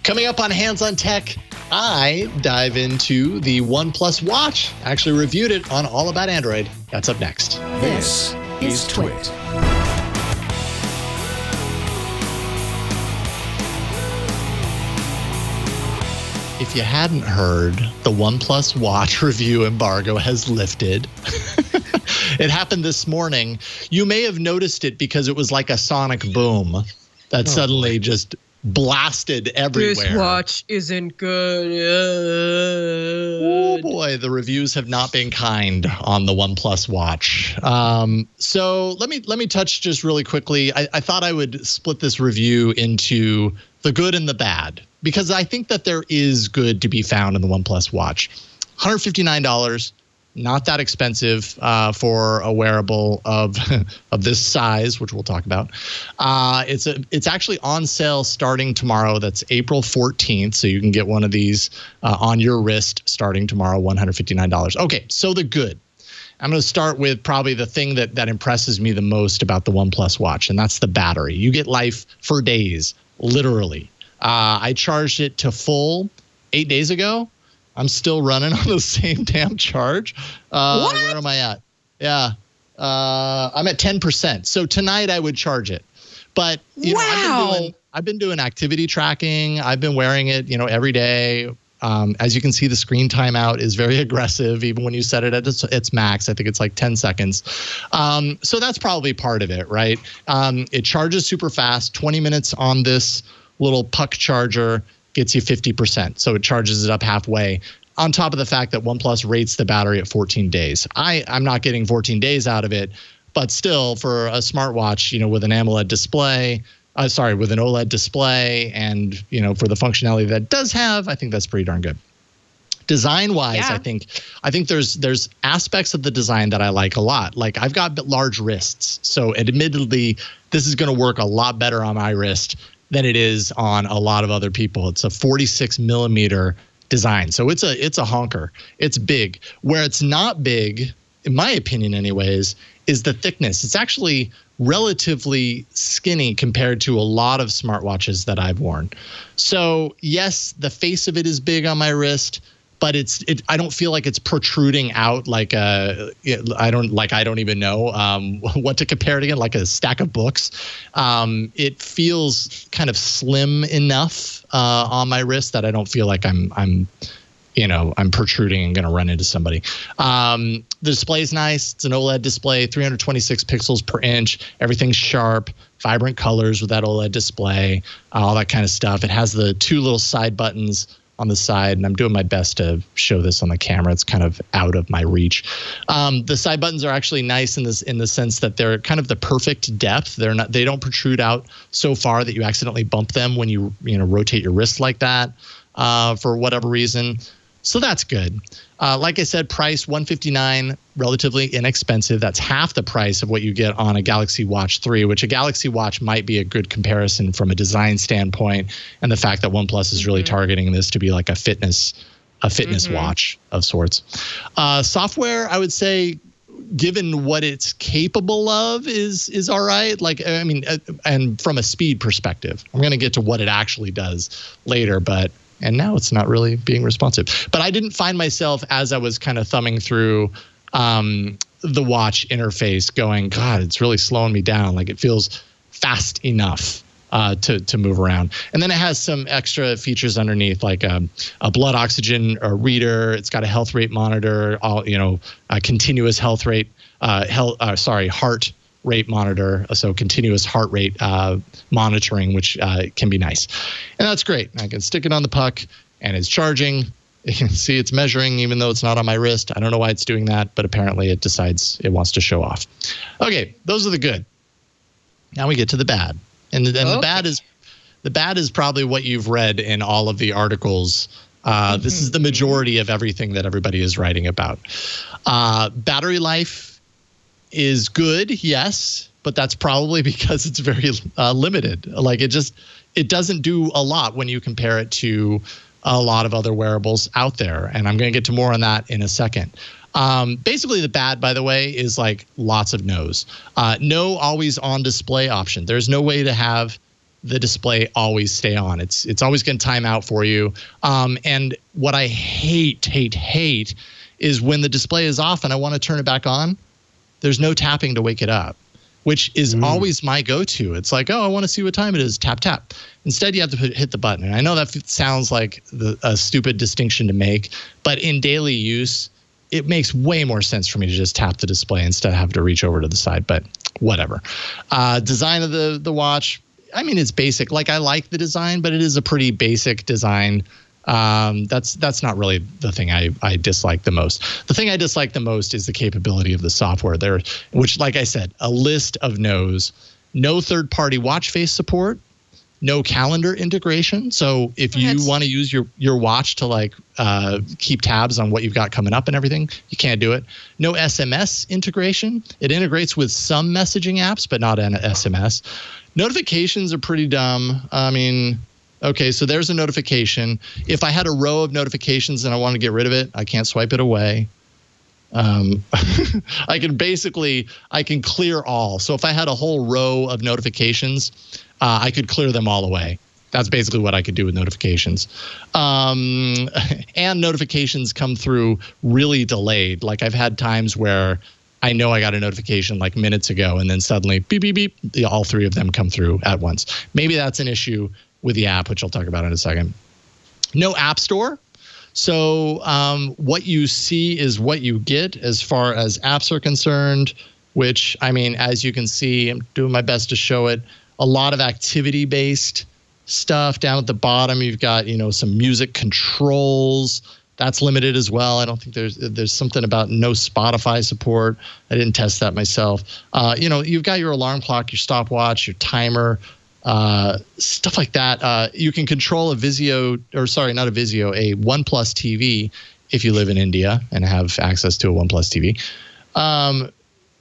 Coming up on Hands on Tech, I dive into the OnePlus Watch. I actually reviewed it on All About Android. That's up next. This is TWiT. If you hadn't heard, the OnePlus Watch review embargo has lifted. It happened this morning. You may have noticed it because it was like a sonic boom that suddenly just blasted everywhere. This watch isn't good. Oh boy, the reviews have not been kind on the OnePlus Watch. So let me touch just really quickly. I thought I would split this review into the good and the bad, because I think that there is good to be found in the OnePlus Watch. $159, not that expensive for a wearable of this size, which we'll talk about. It's actually on sale starting tomorrow. That's April 14th, so you can get one of these on your wrist starting tomorrow, $159. Okay, so the good. I'm going to start with probably the thing that impresses me the most about the OnePlus Watch, and that's the battery. You get life for days, literally. I charged it to full 8 days ago. I'm still running on the same damn charge. What? Where am I at? Yeah. I'm at 10%. So tonight I would charge it. But you know, I've been doing activity tracking. I've been wearing it, every day. As you can see, the screen timeout is very aggressive, even when you set it at its max. I think it's like 10 seconds. So that's probably part of it, right? It charges super fast. 20 minutes on this little puck charger gets you 50%. So it charges it up halfway, on top of the fact that OnePlus rates the battery at 14 days. I'm not getting 14 days out of it, but still, for a smartwatch, with an AMOLED display, with an OLED display, and for the functionality that it does have, I think that's pretty darn good. Design-wise, yeah. I think there's aspects of the design that I like a lot. Like, I've got large wrists, so admittedly, this is going to work a lot better on my wrist than it is on a lot of other people. It's a 46 millimeter design, so it's a honker. It's big. Where it's not big, in my opinion, anyways, is the thickness. It's actually relatively skinny compared to a lot of smartwatches that I've worn. So yes, the face of it is big on my wrist, but I don't feel like it's protruding out like I don't even know what to compare it again, like a stack of books. It feels kind of slim enough on my wrist that I don't feel like I'm protruding and going to run into somebody. The display's nice. It's an OLED display, 326 pixels per inch. Everything's sharp, vibrant colors with that OLED display, all that kind of stuff. It has the two little side buttons on the side, and I'm doing my best to show this on the camera. It's kind of out of my reach. The side buttons are actually nice in the sense that they're kind of the perfect depth. They don't protrude out so far that you accidentally bump them when you rotate your wrist like that for whatever reason. So that's good. Like I said, price $159, relatively inexpensive. That's half the price of what you get on a Galaxy Watch 3, which a Galaxy Watch might be a good comparison from a design standpoint, and the fact that OnePlus is really targeting this to be like a fitness watch of sorts. Software, I would say, given what it's capable of, is all right. Like, I mean, and from a speed perspective, I'm going to get to what it actually does later, and now it's not really being responsive. But I didn't find myself, as I was kind of thumbing through the watch interface, going, God, it's really slowing me down. Like, it feels fast enough to move around. And then it has some extra features underneath, like a blood oxygen reader. It's got a health rate monitor, a continuous heart rate monitor, so continuous heart rate monitoring, which can be nice. And that's great. I can stick it on the puck, and it's charging. You can see it's measuring, even though it's not on my wrist. I don't know why it's doing that, but apparently it decides it wants to show off. Okay, those are the good. Now we get to the bad. And the bad is probably what you've read in all of the articles. This is the majority of everything that everybody is writing about. Battery life is good, yes, but that's probably because it's very limited. Like, it doesn't do a lot when you compare it to a lot of other wearables out there. And I'm going to get to more on that in a second. Basically, the bad, by the way, is like lots of no's. No always on display option. There's no way to have the display always stay on. It's always going to time out for you. And what I hate is when the display is off and I want to turn it back on, there's no tapping to wake it up, which is always my go-to. It's like, oh, I want to see what time it is. Tap, tap. Instead, you have to hit the button. And I know that sounds like a stupid distinction to make, but in daily use, it makes way more sense for me to just tap the display instead of having to reach over to the side, but whatever. Design of the watch, I mean, it's basic. Like, I like the design, but it is a pretty basic design. That's not really the thing I dislike the most. The thing I dislike the most is the capability of the software there, which, like I said, a list of no's. No third-party watch face support, no calendar integration. So if you want to use your watch to like keep tabs on what you've got coming up and everything, you can't do it. No SMS integration. It integrates with some messaging apps, but not an SMS. Notifications are pretty dumb. I mean, okay, so there's a notification. If I had a row of notifications and I want to get rid of it, I can't swipe it away. I can clear all. So if I had a whole row of notifications, I could clear them all away. That's basically what I could do with notifications. And notifications come through really delayed. Like, I've had times where I know I got a notification like minutes ago, and then suddenly beep, beep, beep, all three of them come through at once. Maybe that's an issue with the app, which I'll talk about in a second. No app store. So what you see is what you get as far as apps are concerned, which, I mean, as you can see, I'm doing my best to show it. A lot of activity-based stuff. Down at the bottom, you've got, some music controls. That's limited as well. I don't think there's something about no Spotify support. I didn't test that myself. You've got your alarm clock, your stopwatch, your timer, stuff like that. You can control a OnePlus TV if you live in India and have access to a OnePlus TV.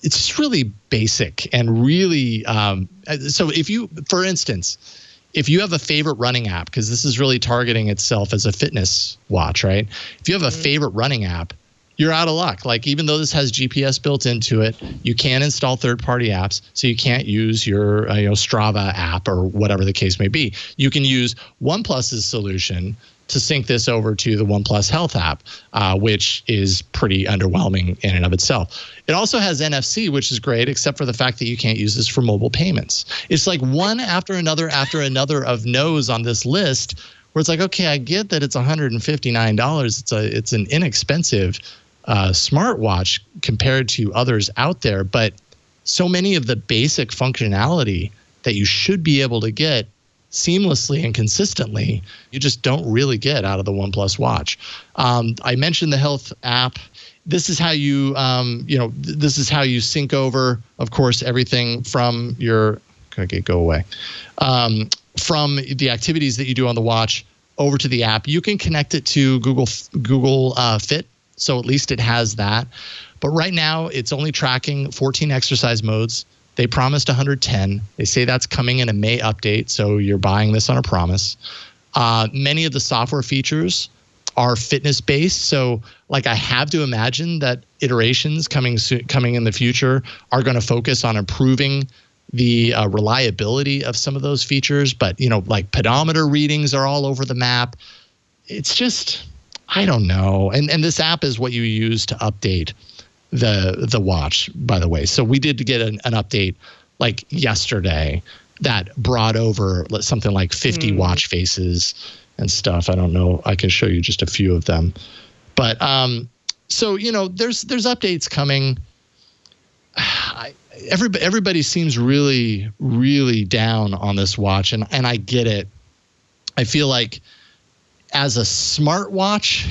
It's just really basic and really, so for instance, if you have a favorite running app, because this is really targeting itself as a fitness watch, right? If you have a favorite running app, you're out of luck. Like, even though this has GPS built into it, you can't install third-party apps, so you can't use your Strava app or whatever the case may be. You can use OnePlus's solution to sync this over to the OnePlus Health app, which is pretty underwhelming in and of itself. It also has NFC, which is great, except for the fact that you can't use this for mobile payments. It's like one after another of no's on this list, where it's like, okay, I get that it's $159. It's an inexpensive smartwatch compared to others out there, but so many of the basic functionality that you should be able to get seamlessly and consistently, you just don't really get out of the OnePlus Watch. I mentioned the Health app. This is how you, this is how you sync over, of course, everything from your, go away, from the activities that you do on the watch over to the app. You can connect it to Google Fit, so at least it has that. But right now, it's only tracking 14 exercise modes. They promised 110. They say that's coming in a May update, so you're buying this on a promise. Many of the software features are fitness-based, so like, I have to imagine that iterations coming in the future are going to focus on improving the reliability of some of those features. But, like, pedometer readings are all over the map. It's just, I don't know. And this app is what you use to update the watch, by the way. So we did get an update like yesterday that brought over something like 50 watch faces and stuff. I don't know. I can show you just a few of them. But so, there's updates coming. Everybody seems really, really down on this watch, and I get it. I feel like as a smartwatch,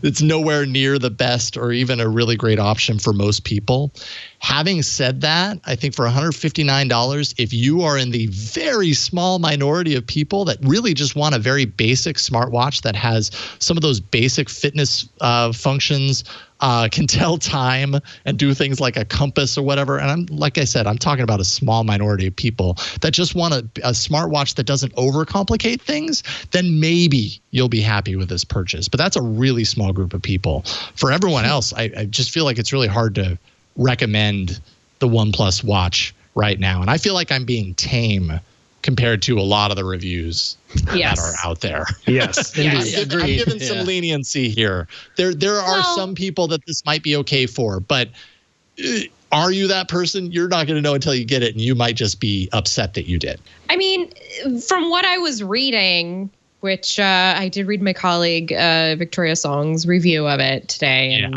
it's nowhere near the best or even a really great option for most people. Having said that, I think for $159, if you are in the very small minority of people that really just want a very basic smartwatch that has some of those basic fitness functions, can tell time and do things like a compass or whatever. And like I said, I'm talking about a small minority of people that just want a smartwatch that doesn't overcomplicate things, then maybe you'll be happy with this purchase. But that's a really small group of people. For everyone else, I just feel like it's really hard to recommend the OnePlus Watch right now. And I feel like I'm being tame compared to a lot of the reviews that are out there. Yes, I'm giving some leniency here. There are some people that this might be okay for, but are you that person? You're not going to know until you get it, and you might just be upset that you did. I mean, from what I was reading, which I did read my colleague Victoria Song's review of it today, and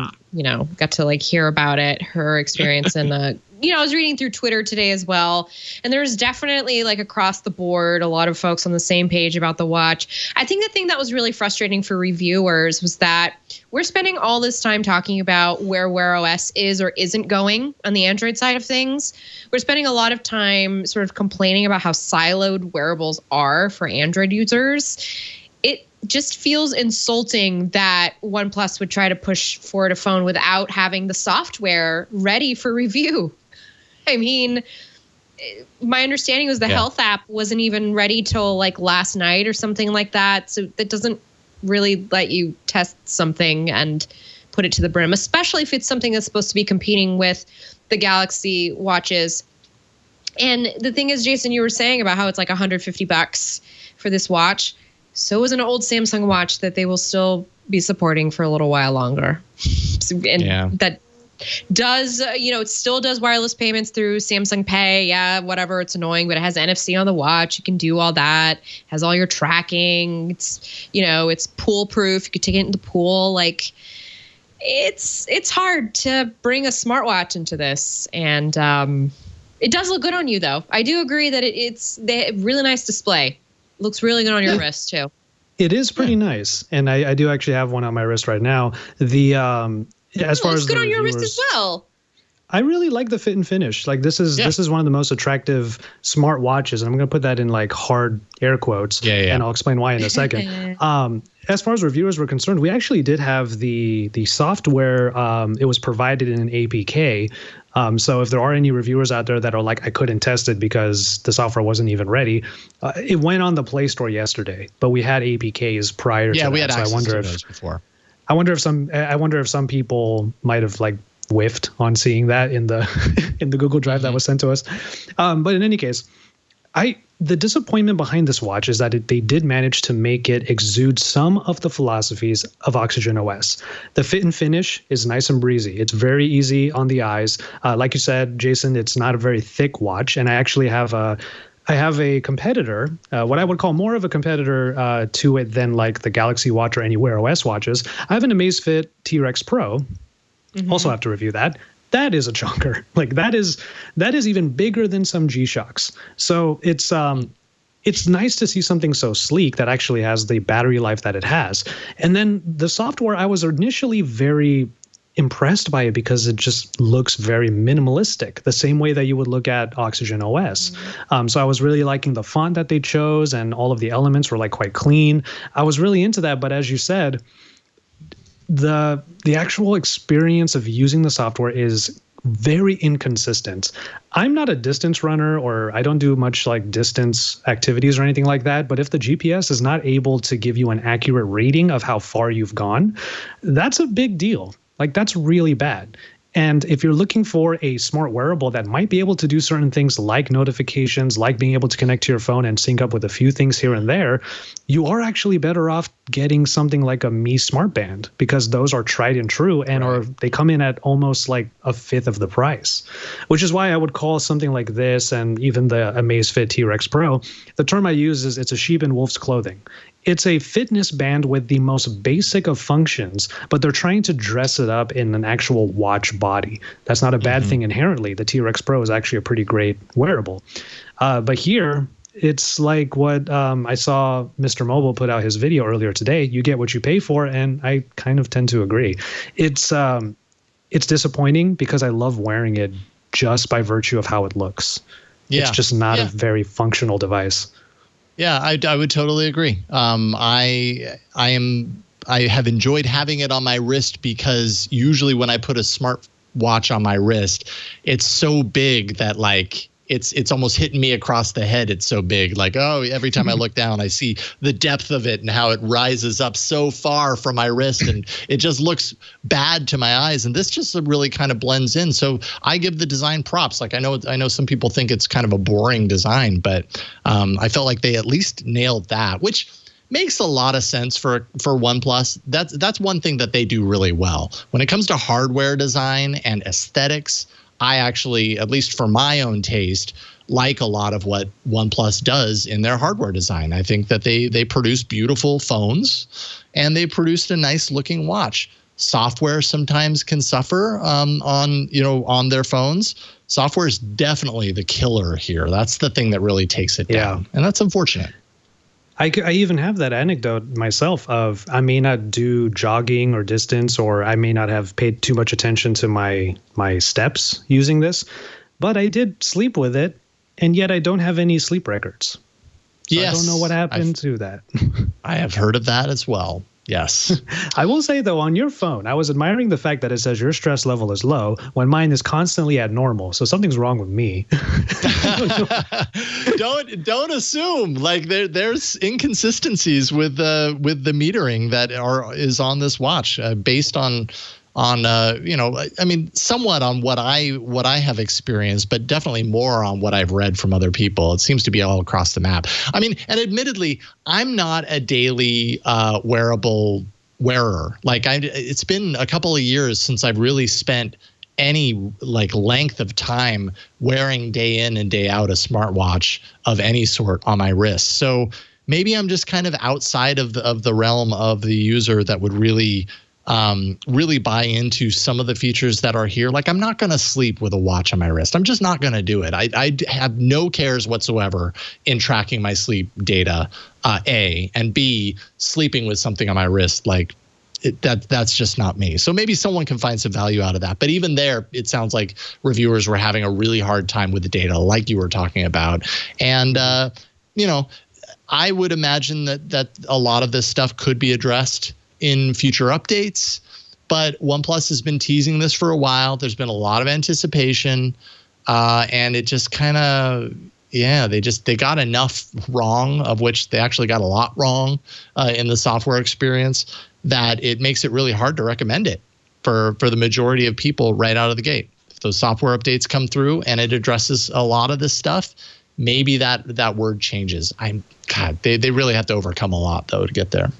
got to hear about it, her experience, and I was reading through Twitter today as well, and there's definitely across the board a lot of folks on the same page about the watch. I think the thing that was really frustrating for reviewers was that we're spending all this time talking about where Wear OS is or isn't going on the Android side of things. We're spending a lot of time sort of complaining about how siloed wearables are for Android users. It just feels insulting that OnePlus would try to push forward a phone without having the software ready for review. I mean, my understanding was the health app wasn't even ready till last night or something like that. So that doesn't really let you test something and put it to the brim, especially if it's something that's supposed to be competing with the Galaxy watches. And the thing is, Jason, you were saying about how it's $150 for this watch. So is an old Samsung watch that they will still be supporting for a little while longer. That does, it still does wireless payments through Samsung Pay. Yeah, whatever. It's annoying, but it has NFC on the watch. You can do all that. Has all your tracking. It's, it's pool proof. You could take it in the pool. It's hard to bring a smartwatch into this. And it does look good on you, though. I do agree that it's really nice display. Looks really good on your wrist, too. It is pretty nice. And I do actually have one on my wrist right now. As far as good on your wrist as well. I really like the fit and finish. This is one of the most attractive smart watches, and I'm going to put that in hard air quotes. And I'll explain why in a second. As far as reviewers were concerned, we actually did have the software. It was provided in an APK. So if there are any reviewers out there that are I couldn't test it because the software wasn't even ready, it went on the Play Store yesterday, but we had APKs prior to that. Yeah, we had access to those before. I wonder if some people might have whiffed on seeing that in the in the Google Drive that was sent to us. But in any case, the disappointment behind this watch is that they did manage to make it exude some of the philosophies of Oxygen OS. The fit and finish is nice and breezy. It's very easy on the eyes. Like you said, Jason, it's not a very thick watch, and I actually have a competitor, what I would call more of a competitor to it than the Galaxy Watch or any Wear OS watches. I have an Amazfit T-Rex Pro. Also have to review that. That is a chunker. That is even bigger than some G-Shocks. So it's nice to see something so sleek that actually has the battery life that it has. And then the software, I was initially very impressed by it because it just looks very minimalistic, the same way that you would look at Oxygen OS. So I was really liking the font that they chose, and all of the elements were quite clean. I was really into that, but as you said, the actual experience of using the software is very inconsistent. I'm not a distance runner, or I don't do much distance activities or anything like that, but if the GPS is not able to give you an accurate rating of how far you've gone, that's a big deal. That's really bad. And if you're looking for a smart wearable that might be able to do certain things like notifications, like being able to connect to your phone and sync up with a few things here and there, you are actually better off getting something like a Mi Smart Band, because those are tried and true, and they come in at almost a fifth of the price, which is why I would call something like this, and even the Amazfit T-Rex Pro, the term I use is it's a sheep in wolf's clothing. It's a fitness band with the most basic of functions, but they're trying to dress it up in an actual watch body. That's not a bad thing inherently. The T-Rex Pro is actually a pretty great wearable. But here, it's like what I saw Mr. Mobile put out his video earlier today. You get what you pay for, and I kind of tend to agree. It's disappointing because I love wearing it just by virtue of how it looks. It's just not a very functional device. Yeah, I would totally agree. I have enjoyed having it on my wrist because usually when I put a smart watch on my wrist, it's so big that it's almost hitting me across the head. It's so big. Like, oh, every time I look down, I see the depth of it and how it rises up so far from my wrist, and it just looks bad to my eyes. And this just really kind of blends in. So I give the design props. Like, I know some people think it's kind of a boring design, but I felt like they at least nailed that, which makes a lot of sense for OnePlus. That's one thing that they do really well. When it comes to hardware design and aesthetics, I actually, at least for my own taste, like a lot of what OnePlus does in their hardware design. I think that they produce beautiful phones, and they produced a nice looking watch. Software sometimes can suffer on their phones. Software is definitely the killer here. That's the thing that really takes it down, and that's unfortunate. I even have that anecdote myself of I may not do jogging or distance, or I may not have paid too much attention to my steps using this, but I did sleep with it, and yet I don't have any sleep records. So yes, I don't know what happened to that. I have heard of that as well. Yes. I will say, though, on your phone, I was admiring the fact that it says your stress level is low when mine is constantly at normal. So something's wrong with me. Don't assume. Like there's inconsistencies with the metering that is on this watch based on somewhat on what I have experienced, but definitely more on what I've read from other people. It seems to be all across the map. I mean, and admittedly, I'm not a daily wearable wearer. Like it's been a couple of years since I've really spent any like length of time wearing day in and day out a smartwatch of any sort on my wrist. So maybe I'm just kind of outside of the realm of the user that would really buy into some of the features that are here. Like, I'm not going to sleep with a watch on my wrist. I'm just not going to do it. I have no cares whatsoever in tracking my sleep data, A, and B, sleeping with something on my wrist. Like, that's just not me. So maybe someone can find some value out of that. But even there, it sounds like reviewers were having a really hard time with the data, like you were talking about. And, I would imagine that a lot of this stuff could be addressed in future updates, but OnePlus has been teasing this for a while. There's been a lot of anticipation, and it just kind of, they got enough wrong, of which they actually got a lot wrong in the software experience, that it makes it really hard to recommend it for the majority of people right out of the gate. If those software updates come through and it addresses a lot of this stuff, maybe that word changes. They really have to overcome a lot, though, to get there.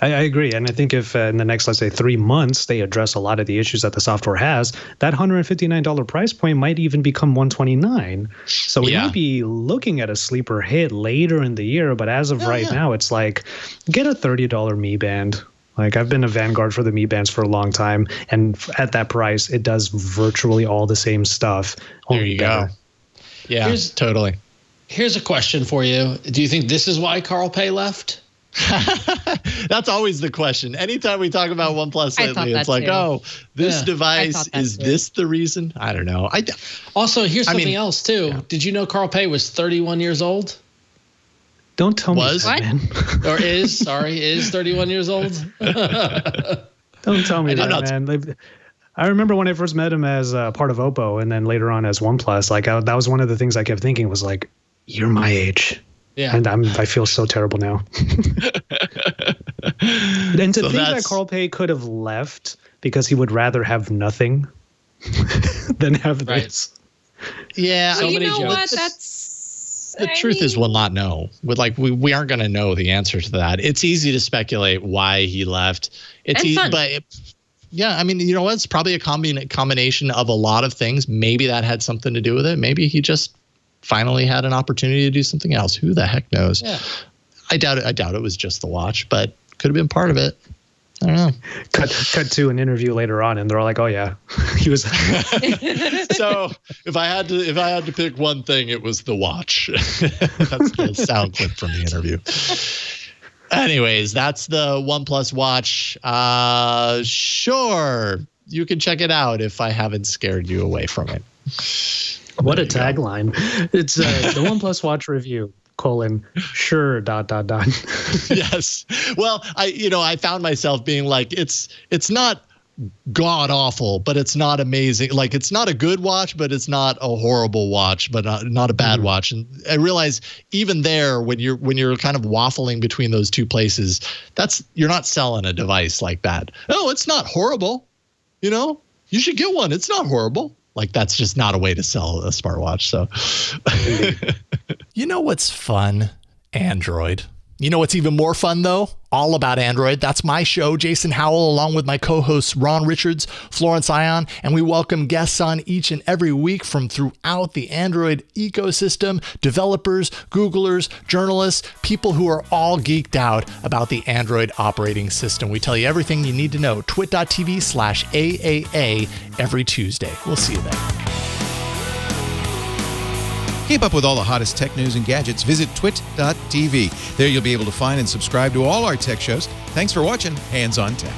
I agree. And I think if in the next, let's say, 3 months, they address a lot of the issues that the software has, that $159 price point might even become $129. So we might be looking at a sleeper hit later in the year. But as of right now, it's like, get a $30 Mi Band. Like, I've been a vanguard for the Mi Bands for a long time. And at that price, it does virtually all the same stuff. There you go. Yeah, totally. Here's a question for you. Do you think this is why Carl Pei left? That's always the question. Anytime we talk about OnePlus lately, it's like, this device, is this the reason? I don't know. Also, here's something else, too. Yeah. Did you know Carl Pei was 31 years old? Don't tell me that, man. Or is 31 years old? Don't tell me that, man. I remember when I first met him as part of Oppo, and then later on as OnePlus. Like, that was one of the things I kept thinking was like, you're my age. Yeah, and I feel so terrible now. And to think that Carl Pei could have left because he would rather have nothing than have this. Yeah, so you know jokes. What? That's the truth is we'll not know. We aren't going to know the answer to that. It's easy to speculate why he left. It's easy, but. Yeah, I mean, you know what? It's probably a combination of a lot of things. Maybe that had something to do with it. Maybe he just finally had an opportunity to do something else. Who the heck knows? Yeah. I doubt it was just the watch, but could have been part of it. I don't know. Cut to an interview later on, and they're all like, "Oh yeah, he was." So if I had to pick one thing, it was the watch. That's the sound clip from the interview. Anyways, that's the OnePlus Watch. Sure, you can check it out if I haven't scared you away from it. What a tagline. It's the OnePlus Watch review, : sure, ... Yes. Well, I found myself being like, it's not god awful, but it's not amazing. Like, it's not a good watch, but it's not a horrible watch, but not a bad watch. And I realize even there, when you're kind of waffling between those two places, you're not selling a device like that. Oh, it's not horrible. You should get one. It's not horrible. Like, that's just not a way to sell a smartwatch. So, you know what's fun? Android. You know what's even more fun, though? All about Android. That's my show, Jason Howell, along with my co-hosts Ron Richards, Florence Ion, and we welcome guests on each and every week from throughout the Android ecosystem, developers, Googlers, journalists, people who are all geeked out about the Android operating system. We tell you everything you need to know. twit.tv/AAA every Tuesday. We'll see you there. Keep up with all the hottest tech news and gadgets. Visit twit.tv. There you'll be able to find and subscribe to all our tech shows. Thanks for watching Hands on Tech.